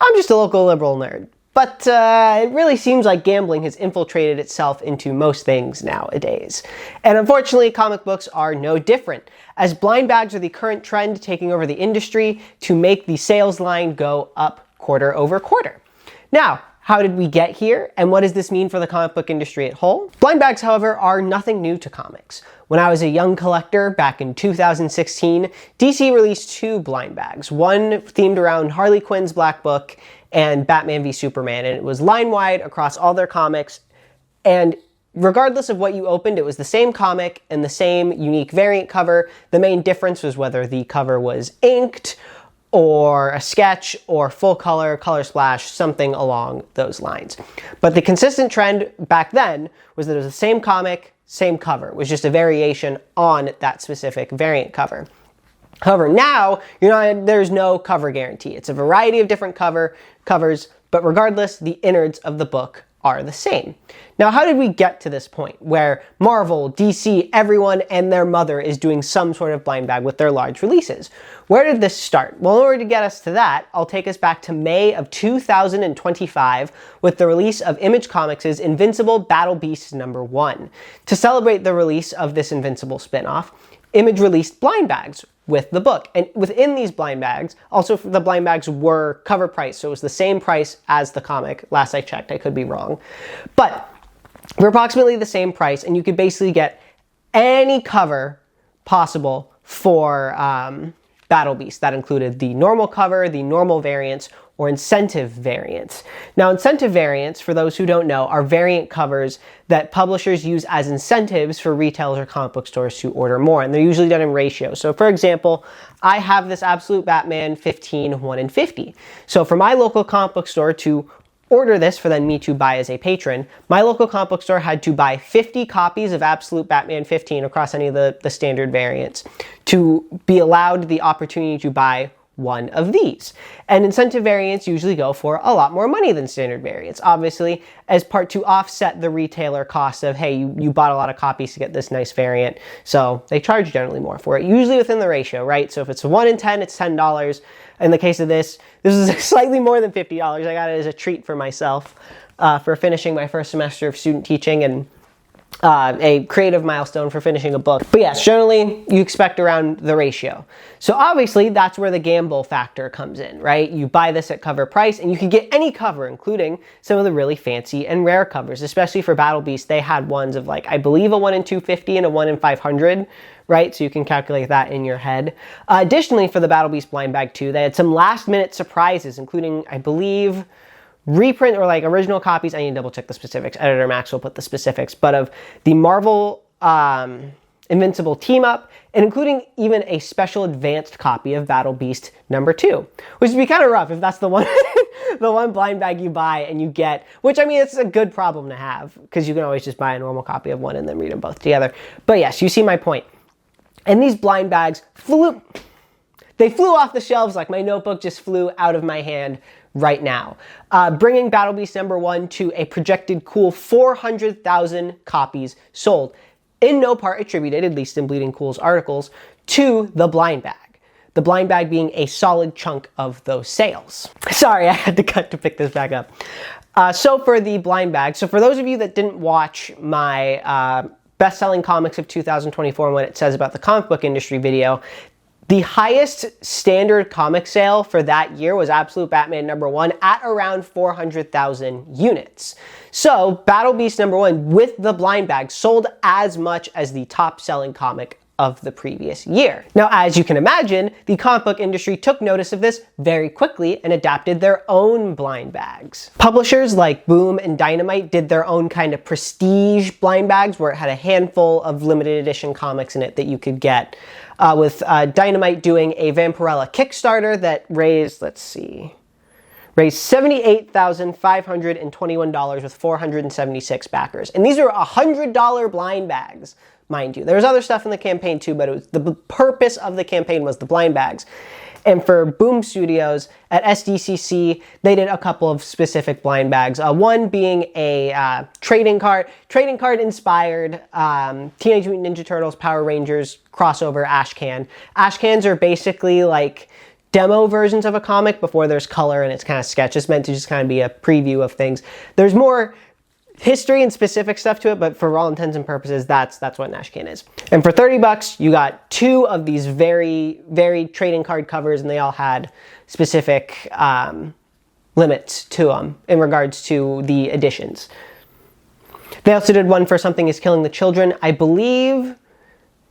I'm just a local liberal nerd. But it really seems like gambling has infiltrated itself into most things nowadays. And unfortunately, comic books are no different, as blind bags are the current trend taking over the industry to make the sales line go up quarter over quarter. Now, how did we get here, and what does this mean for the comic book industry at whole? Blind bags, however, are nothing new to comics. When I was a young collector back in 2016, DC released two blind bags, one themed around Harley Quinn's Black Book and Batman v Superman, and it was line-wide across all their comics, and regardless of what you opened, it was the same comic and the same unique variant cover. The main difference was whether the cover was inked, or a sketch, or full color, color splash, something along those lines. But the consistent trend back then was that it was the same comic, same cover. It was just a variation on that specific variant cover. However, now, there's no cover guarantee. It's a variety of different covers, but regardless, the innards of the book are the same. Now, how did we get to this point where Marvel, DC, everyone and their mother is doing some sort of blind bag with their large releases? Where did this start? Well, in order to get us to that, I'll take us back to May of 2025 with the release of Image Comics' Invincible Battle Beasts #1. To celebrate the release of this Invincible spinoff, Image released blind bags with the book. And within these blind bags, also the blind bags were cover price, so it was the same price as the comic. Last I checked, I could be wrong. But for approximately the same price, and you could basically get any cover possible for Battle Beast. That included the normal cover, the normal variants, or incentive variants. Now, incentive variants, for those who don't know, are variant covers that publishers use as incentives for retailers or comic book stores to order more, and they're usually done in ratio. So for example, I have this Absolute Batman 15, 1 in 50. So for my local comic book store to order this for then me to buy as a patron, my local comic book store had to buy 50 copies of Absolute Batman 15 across any of the standard variants to be allowed the opportunity to buy one of these. And incentive variants usually go for a lot more money than standard variants, obviously, as part to offset the retailer cost of, hey, you bought a lot of copies to get this nice variant, so they charge generally more for it, usually within the ratio, right? So if it's a 1 in 10, it's $10. In the case of this is slightly more than $50. I got it as a treat for myself for finishing my first semester of student teaching, and a creative milestone for finishing a book. But yes, generally you expect around the ratio. So obviously that's where the gamble factor comes in, right? You buy this at cover price and you can get any cover, including some of the really fancy and rare covers, especially for Battle Beast. They had ones of like, I believe a 1 in 250 and a 1 in 500, right? So you can calculate that in your head. Additionally, for the Battle Beast blind bag 2, they had some last minute surprises, including, I believe, reprint or like original copies. I need to double check the specifics. Editor Max will put the specifics, but of the Marvel Invincible team up, and including even a special advanced copy of Battle Beast #2, which would be kind of rough if that's the one the one blind bag you buy and you get, which I mean, it's a good problem to have because you can always just buy a normal copy of one and then read them both together. But yes, you see my point. And these blind bags flew off the shelves like my notebook just flew out of my hand right now, bringing Battle Beast #1 to a projected cool 400,000 copies sold, in no part attributed, at least in Bleeding Cool's articles, to the blind bag. The blind bag being a solid chunk of those sales. Sorry, I had to cut to pick this back up. So for the blind bag, so for those of you that didn't watch my best-selling comics of 2024 and what it says about the comic book industry video, the highest standard comic sale for that year was Absolute Batman #1 at around 400,000 units. So Battle Beast #1 with the blind bag sold as much as the top-selling comic of the previous year. Now, as you can imagine, the comic book industry took notice of this very quickly and adapted their own blind bags. Publishers like Boom and Dynamite did their own kind of prestige blind bags where it had a handful of limited edition comics in it that you could get, with Dynamite doing a Vampirella Kickstarter that raised $78,521 with 476 backers. And these are $100 blind bags, mind you. There was other stuff in the campaign too, but it was, the purpose of the campaign was the blind bags. And for Boom Studios at SDCC, they did a couple of specific blind bags. One being a trading card inspired Teenage Mutant Ninja Turtles Power Rangers crossover ash can. Ash cans are basically like demo versions of a comic before there's color and it's kind of sketch. It's meant to just kind of be a preview of things. There's more history and specific stuff to it, but for all intents and purposes, that's what Nashkin is. And for 30 bucks, you got 2 of these very, very trading card covers, and they all had specific limits to them in regards to the editions. They also did one for Something is Killing the Children. I believe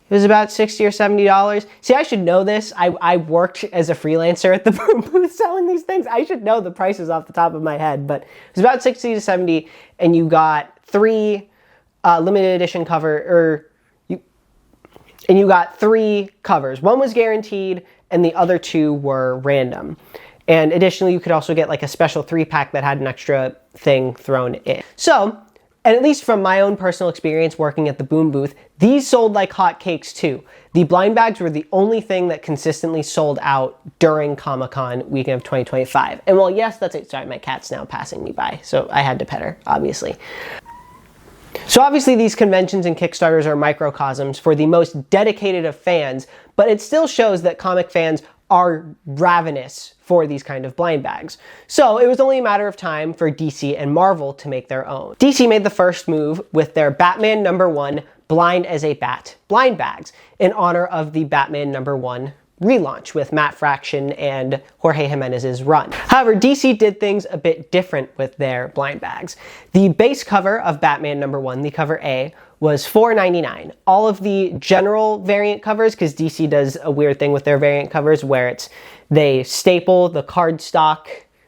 it was about $60 or $70. See, I should know this. I worked as a freelancer at the Boom booth selling these things. I should know the prices off the top of my head, but it was about $60 to $70, and you got 3 limited edition and you got 3 covers. One was guaranteed, and the other 2 were random. And additionally, you could also get like a special 3-pack that had an extra thing thrown in. So, and at least from my own personal experience working at the Boom booth, these sold like hotcakes too. The blind bags were the only thing that consistently sold out during Comic-Con weekend of 2025. And well, yes, that's it. Sorry, my cat's now passing me by, so I had to pet her, obviously. So obviously these conventions and Kickstarters are microcosms for the most dedicated of fans, but it still shows that comic fans are ravenous for these kind of blind bags. So it was only a matter of time for DC and Marvel to make their own. DC made the first move with their Batman #1 Blind as a Bat blind bags in honor of the Batman #1 relaunch with Matt Fraction and Jorge Jimenez's run. However, DC did things a bit different with their blind bags. The base cover of Batman #1, the cover A, was $4.99. All of the general variant covers, because DC does a weird thing with their variant covers where they staple the cardstock,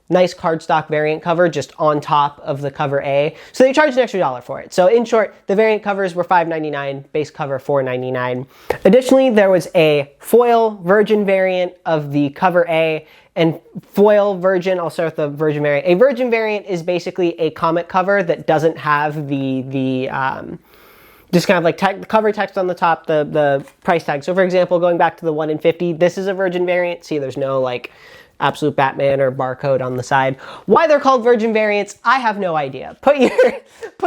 nice cardstock variant cover just on top of the cover A. So they charged an extra $1 for it. So in short, the variant covers were $5.99, base cover $4.99. Additionally, there was a foil virgin variant of the cover A, and foil virgin, I'll start with the virgin variant. A virgin variant is basically a comic cover that doesn't have the just kind of like cover text on the top, the price tag. So for example, going back to the 1 in 50, this is a virgin variant. See, there's no like absolute Batman or barcode on the side. Why they're called virgin variants, I have no idea. Put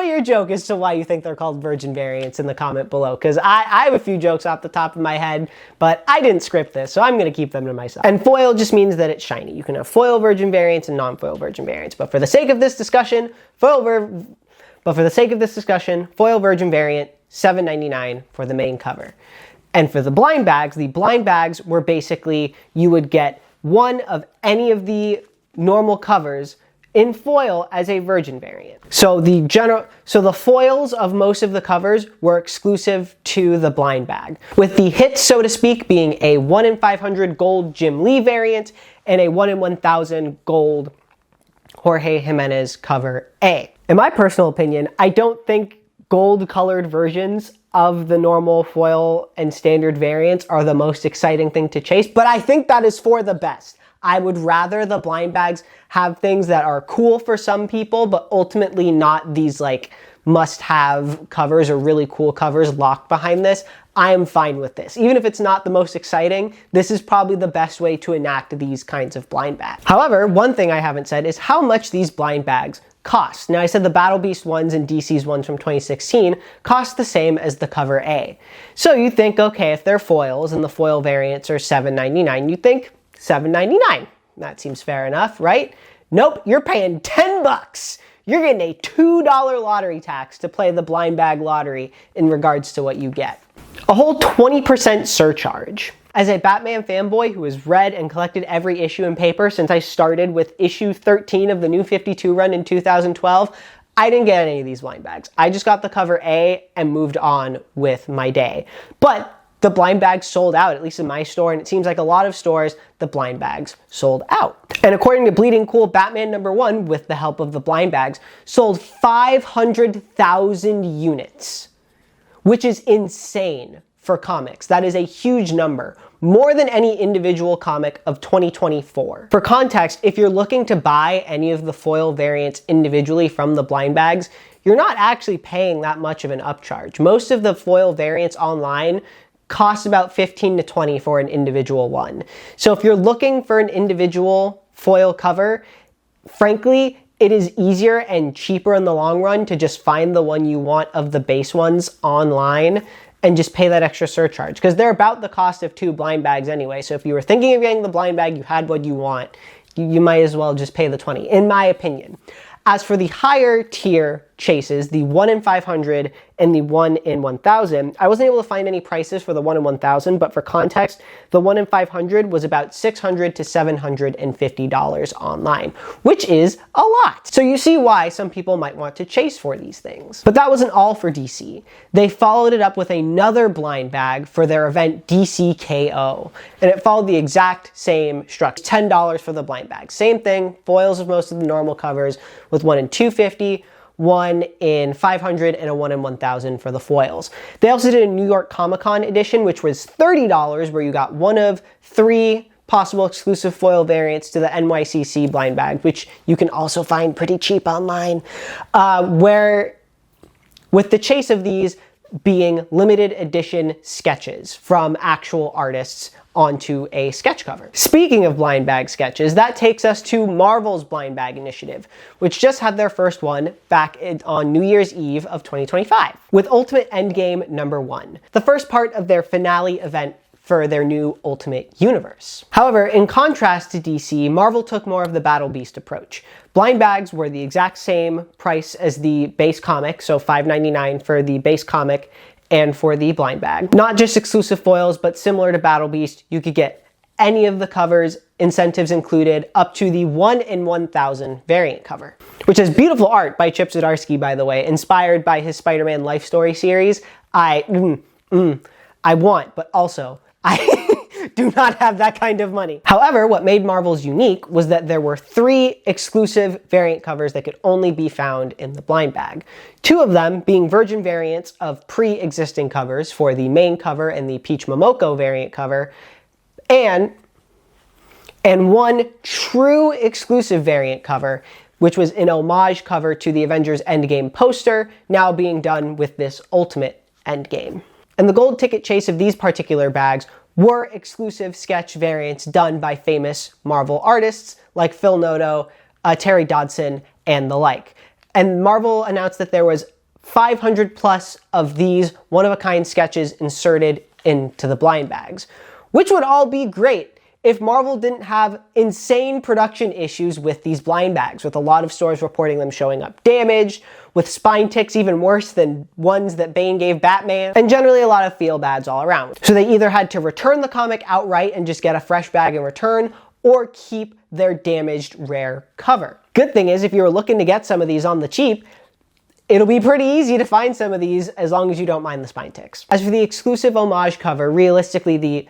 your joke as to why you think they're called virgin variants in the comment below, because I have a few jokes off the top of my head, but I didn't script this, so I'm going to keep them to myself. And foil just means that it's shiny. You can have foil virgin variants and non-foil virgin variants, but for the sake of this discussion, foil virgin variant, $7.99 for the main cover. And for the blind bags were basically, you would get one of any of the normal covers in foil as a virgin variant. So the foils of most of the covers were exclusive to the blind bag, with the hits, so to speak, being a 1 in 500 gold Jim Lee variant and a 1 in 1000 gold Jorge Jimenez cover A. In my personal opinion, I don't think gold colored versions of the normal foil and standard variants are the most exciting thing to chase, but I think that is for the best. I would rather the blind bags have things that are cool for some people, but ultimately not these like must-have covers or really cool covers locked behind this. I am fine with this. Even if it's not the most exciting, this is probably the best way to enact these kinds of blind bags. However, one thing I haven't said is how much these blind bags cost. Now I said the Battle Beast ones and DC's ones from 2016 cost the same as the cover A. So you think, okay, if they're foils and the foil variants are $7.99, you think $7.99. That seems fair enough, right? Nope, you're paying $10. You're getting a $2 lottery tax to play the blind bag lottery in regards to what you get. A whole 20% surcharge. As a Batman fanboy who has read and collected every issue in paper since I started with issue 13 of the New 52 run in 2012, I didn't get any of these blind bags. I just got the cover A and moved on with my day. But the blind bags sold out, at least in my store, and it seems like a lot of stores, the blind bags sold out. And according to Bleeding Cool, Batman #1, with the help of the blind bags, sold 500,000 units, which is insane for comics. That is a huge number, more than any individual comic of 2024. For context, if you're looking to buy any of the foil variants individually from the blind bags, you're not actually paying that much of an upcharge. Most of the foil variants online cost about $15 to $20 for an individual one. So if you're looking for an individual foil cover, frankly, it is easier and cheaper in the long run to just find the one you want of the base ones online and just pay that extra surcharge, because they're about the cost of 2 blind bags anyway. So if you were thinking of getting the blind bag, you had what you want, you might as well just pay the 20, in my opinion. As for the higher tier chases, the 1 in 500 and the 1 in 1000, I wasn't able to find any prices for the 1 in 1000, but for context, the 1 in 500 was about $600 to $750 online, which is a lot. So you see why some people might want to chase for these things. But that wasn't all for DC. They followed it up with another blind bag for their event DCKO, and it followed the exact same structure. $10 for the blind bag. Same thing, foils of most of the normal covers, with 1 in 250, 1 in 500, and a 1 in 1000 for the foils. They also did a New York Comic Con edition, which was $30, where you got one of 3 possible exclusive foil variants to the NYCC blind bag, which you can also find pretty cheap online, where with the chase of these being limited edition sketches from actual artists onto a sketch cover. Speaking of blind bag sketches, that takes us to Marvel's blind bag initiative, which just had their first one back on New Year's Eve of 2025, with Ultimate Endgame #1, the first part of their finale event for their new Ultimate Universe. However, in contrast to DC, Marvel took more of the Battle Beast approach. Blind bags were the exact same price as the base comic, so $5.99 for the base comic and for the blind bag. Not just exclusive foils, but similar to Battle Beast, you could get any of the covers, incentives included, up to the 1 in 1000 variant cover, which has beautiful art by Chip Zdarsky, by the way, inspired by his Spider-Man Life Story series. I want, but also, I do not have that kind of money. However, what made Marvel's unique was that there were 3 exclusive variant covers that could only be found in the blind bag. 2 of them being virgin variants of pre-existing covers for the main cover and the Peach Momoko variant cover, and 1 true exclusive variant cover, which was an homage cover to the Avengers Endgame poster, now being done with this Ultimate Endgame. And the gold ticket chase of these particular bags were exclusive sketch variants done by famous Marvel artists like Phil Noto, Terry Dodson, and the like. And Marvel announced that there was 500 plus of these one-of-a-kind sketches inserted into the blind bags, which would all be great if Marvel didn't have insane production issues with these blind bags, with a lot of stores reporting them showing up damaged, with spine ticks even worse than ones that Bane gave Batman, and generally a lot of feel-bads all around. So they either had to return the comic outright and just get a fresh bag in return, or keep their damaged rare cover. Good thing is, if you were looking to get some of these on the cheap, it'll be pretty easy to find some of these as long as you don't mind the spine ticks. As for the exclusive homage cover, realistically the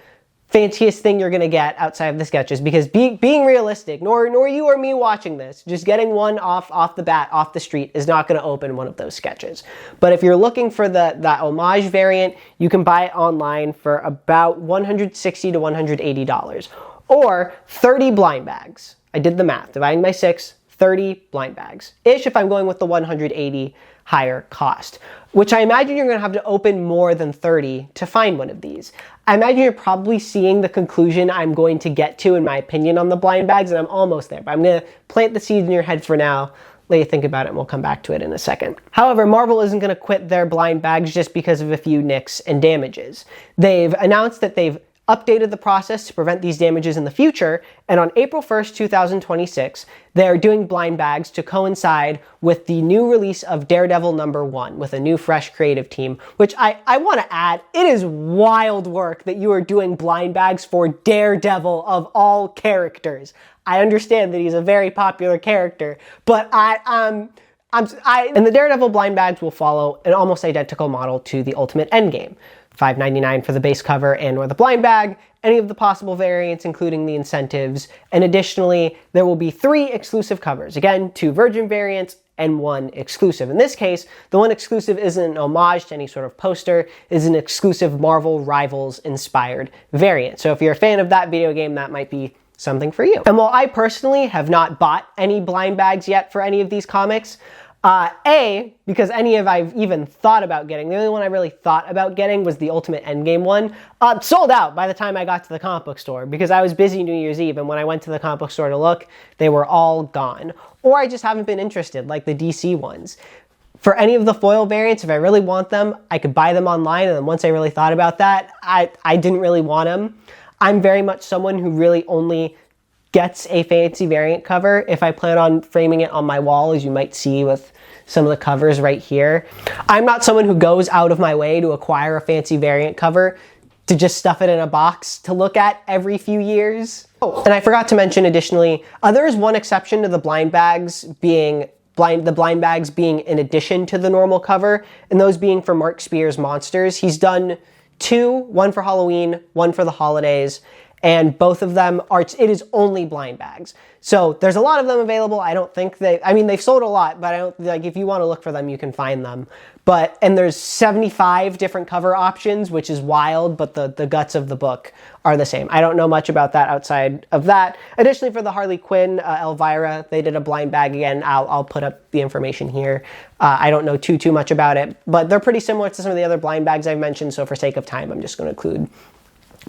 fanciest thing you're gonna get outside of the sketches, because being realistic, nor you or me watching this, just getting one off the bat, off the street, is not gonna open one of those sketches. But if you're looking for that homage variant, you can buy it online for about $160 to $180, or 30 blind bags. I did the math, dividing by 6, 30 blind bags-ish if I'm going with the 180 higher cost, which I imagine you're gonna have to open more than 30 to find one of these. I imagine you're probably seeing the conclusion I'm going to get to in my opinion on the blind bags, and I'm almost there, but I'm gonna plant the seeds in your head for now, let you think about it, and we'll come back to it in a second. However, Marvel isn't gonna quit their blind bags just because of a few nicks and damages. They've announced that they've updated the process to prevent these damages in the future, and on April 1st, 2026, they're doing blind bags to coincide with the new release of Daredevil #1 with a new fresh creative team, which I want to add, it is wild work that you are doing blind bags for Daredevil of all characters. I understand that he's a very popular character, but and the Daredevil blind bags will follow an almost identical model to the Ultimate Endgame. $5.99 for the base cover and or the blind bag, any of the possible variants including the incentives, and additionally there will be 3 exclusive covers, again 2 virgin variants and 1 exclusive. In this case, the 1 exclusive isn't an homage to any sort of poster, is an exclusive Marvel Rivals inspired variant. So if you're a fan of that video game, that might be something for you. And while I personally have not bought any blind bags yet for any of these comics, because any of I've even thought about getting, the only one I really thought about getting was the Ultimate Endgame one, sold out by the time I got to the comic book store, because I was busy New Year's Eve, and when I went to the comic book store to look, they were all gone. Or I just haven't been interested, like the DC ones. For any of the foil variants, if I really want them, I could buy them online, and then once I really thought about that, I didn't really want them. I'm very much someone who really only gets a fancy variant cover if I plan on framing it on my wall, as you might see with some of the covers right here. I'm not someone who goes out of my way to acquire a fancy variant cover to just stuff it in a box to look at every few years. Oh, and I forgot to mention additionally, there is one exception to the blind bags being in addition to the normal cover, and those being for Mark Spears Monsters. He's done two, one for Halloween, one for the holidays, and both of them it is only blind bags. So there's a lot of them available. I don't think they've sold a lot, but I don't, like, if you want to look for them, you can find them. And there's 75 different cover options, which is wild, but the guts of the book are the same. I don't know much about that outside of that. Additionally, for the Harley Quinn, Elvira, they did a blind bag again. I'll put up the information here. I don't know too much about it, but they're pretty similar to some of the other blind bags I've mentioned, so for sake of time, I'm just going to include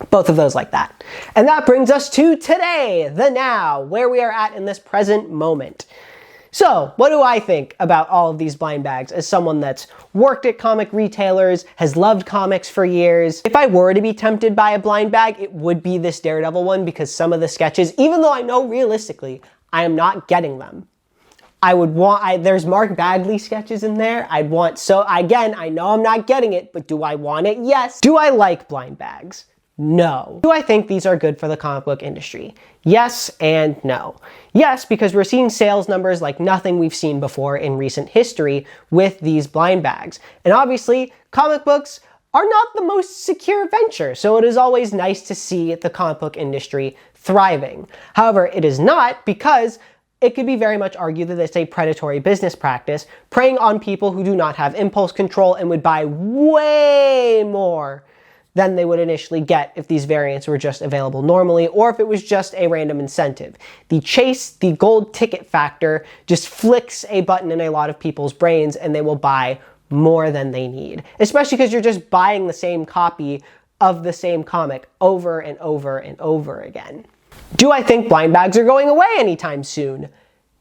both of those like that. And that brings us to today, the now, where we are at in this present moment. So, what do I think about all of these blind bags as someone that's worked at comic retailers, has loved comics for years? If I were to be tempted by a blind bag, it would be this Daredevil one, because some of the sketches, even though I know realistically I am not getting them, there's Mark Bagley sketches in there. Again, I know I'm not getting it, but do I want it? Yes. Do I like blind bags? No. Do I think these are good for the comic book industry? Yes and no. Yes, because we're seeing sales numbers like nothing we've seen before in recent history with these blind bags. And obviously, comic books are not the most secure venture, so it is always nice to see the comic book industry thriving. However, it is not, because it could be very much argued that it's a predatory business practice, preying on people who do not have impulse control and would buy way more than they would initially get if these variants were just available normally, or if it was just a random incentive. The gold ticket factor just flicks a button in a lot of people's brains, and they will buy more than they need. Especially because you're just buying the same copy of the same comic over and over and over again. Do I think blind bags are going away anytime soon?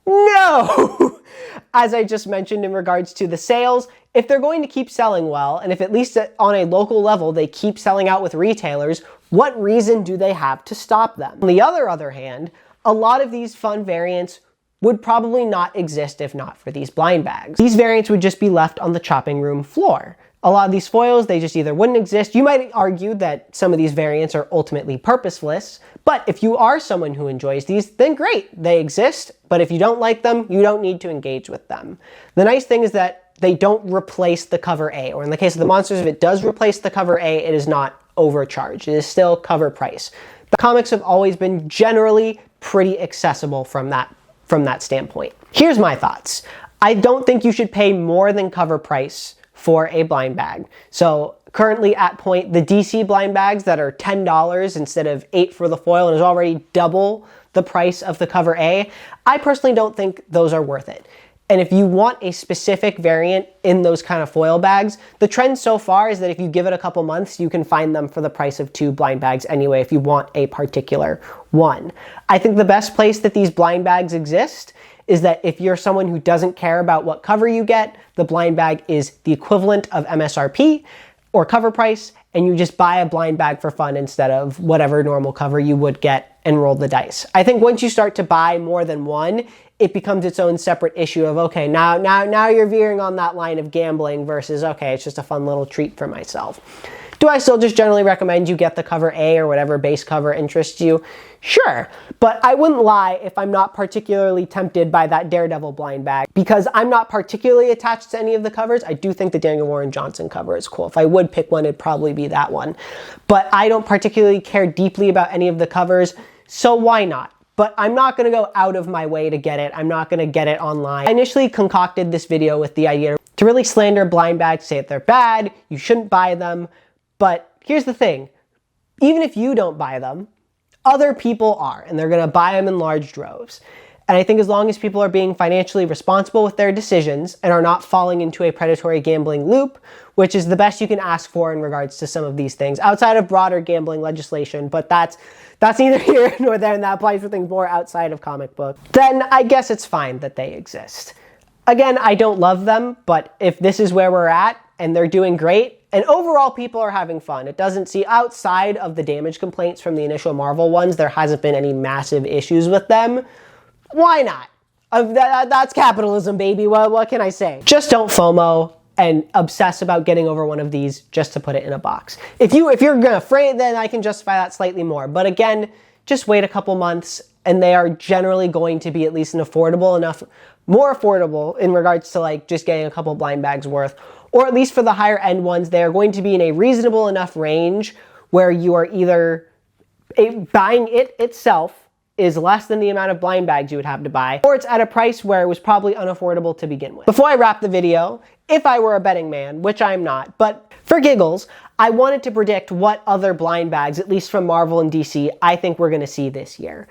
No! As I just mentioned in regards to the sales, if they're going to keep selling well, and if at least on a local level they keep selling out with retailers, what reason do they have to stop them? On the other hand, a lot of these fun variants would probably not exist if not for these blind bags. These variants would just be left on the chopping room floor. A lot of these foils, they just either wouldn't exist. You might argue that some of these variants are ultimately purposeless, but if you are someone who enjoys these, then great, they exist, but if you don't like them, you don't need to engage with them. The nice thing is that they don't replace the cover A, or in the case of the monsters, if it does replace the cover A, it is not overcharged. It is still cover price. The comics have always been generally pretty accessible from that standpoint. Here's my thoughts. I don't think you should pay more than cover price for a blind bag. So currently at point, the DC blind bags that are $10 instead of $8 for the foil and is already double the price of the cover A, I personally don't think those are worth it. And if you want a specific variant in those kind of foil bags, the trend so far is that if you give it a couple months, you can find them for the price of 2 blind bags anyway if you want a particular one. I think the best place that these blind bags exist is that if you're someone who doesn't care about what cover you get, the blind bag is the equivalent of MSRP or cover price, and you just buy a blind bag for fun instead of whatever normal cover you would get and roll the dice. I think once you start to buy more than one, it becomes its own separate issue of, okay, now you're veering on that line of gambling versus, okay, it's just a fun little treat for myself. Do I still just generally recommend you get the cover A or whatever base cover interests you? Sure, but I wouldn't lie if I'm not particularly tempted by that Daredevil blind bag, because I'm not particularly attached to any of the covers. I do think the Daniel Warren Johnson cover is cool. If I would pick one, it'd probably be that one. But I don't particularly care deeply about any of the covers, so why not? But I'm not going to go out of my way to get it. I'm not going to get it online. I initially concocted this video with the idea to really slander blind bags, say that they're bad, you shouldn't buy them. But here's the thing, even if you don't buy them, other people are, and they're going to buy them in large droves. And I think as long as people are being financially responsible with their decisions and are not falling into a predatory gambling loop, which is the best you can ask for in regards to some of these things, outside of broader gambling legislation, but that's neither here nor there, and that applies for things more outside of comic book, then I guess it's fine that they exist. Again, I don't love them, but if this is where we're at and they're doing great, and overall people are having fun, it doesn't seem, outside of the damage complaints from the initial Marvel ones, there hasn't been any massive issues with them. Why not? That's capitalism, baby. What can I say? Just don't FOMO and obsess about getting over one of these just to put it in a box. If you're gonna fray it, then I can justify that slightly more. But again, just wait a couple months, and they are generally going to be at least more affordable in regards to like just getting a couple blind bags worth, or at least for the higher end ones, they are going to be in a reasonable enough range where you are either buying it itself is less than the amount of blind bags you would have to buy, or it's at a price where it was probably unaffordable to begin with. Before I wrap the video, if I were a betting man, which I'm not, but for giggles, I wanted to predict what other blind bags, at least from Marvel and DC, I think we're going to see this year.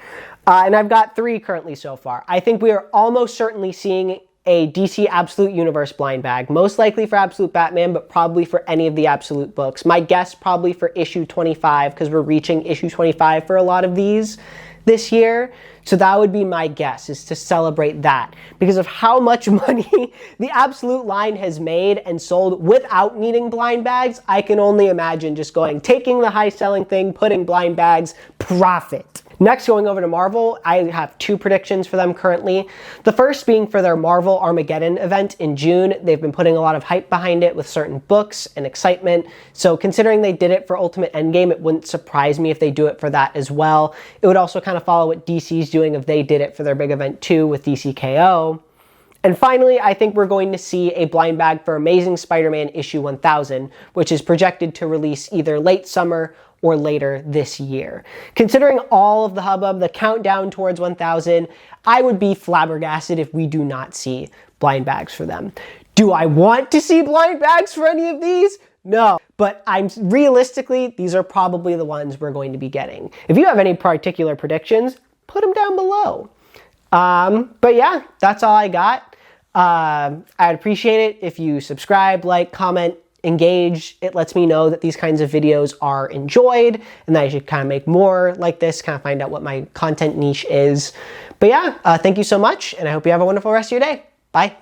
And I've got 3 currently so far. I think we are almost certainly seeing a DC Absolute Universe blind bag, most likely for Absolute Batman, but probably for any of the Absolute books. My guess probably for issue 25, because we're reaching issue 25 for a lot of these this year. So that would be my guess, is to celebrate that, because of how much money the Absolute line has made and sold without needing blind bags. I can only imagine just taking the high selling thing, putting blind bags, profit. Next, going over to Marvel, I have 2 predictions for them currently. The first being for their Marvel Armageddon event in June. They've been putting a lot of hype behind it with certain books and excitement. So considering they did it for Ultimate Endgame, it wouldn't surprise me if they do it for that as well. It would also kind of follow what DC's doing if they did it for their big event too with DCKO. And finally, I think we're going to see a blind bag for Amazing Spider-Man issue 1000, which is projected to release either late summer or later this year. Considering all of the hubbub, the countdown towards 1000, I would be flabbergasted if we do not see blind bags for them. Do I want to see blind bags for any of these? No, but realistically, these are probably the ones we're going to be getting. If you have any particular predictions, put them down below. But yeah, that's all I got. I'd appreciate it if you subscribe, like, comment, engage. It lets me know that these kinds of videos are enjoyed and that I should kind of make more like this, kind of find out what my content niche is. But yeah, thank you so much, and I hope you have a wonderful rest of your day. Bye.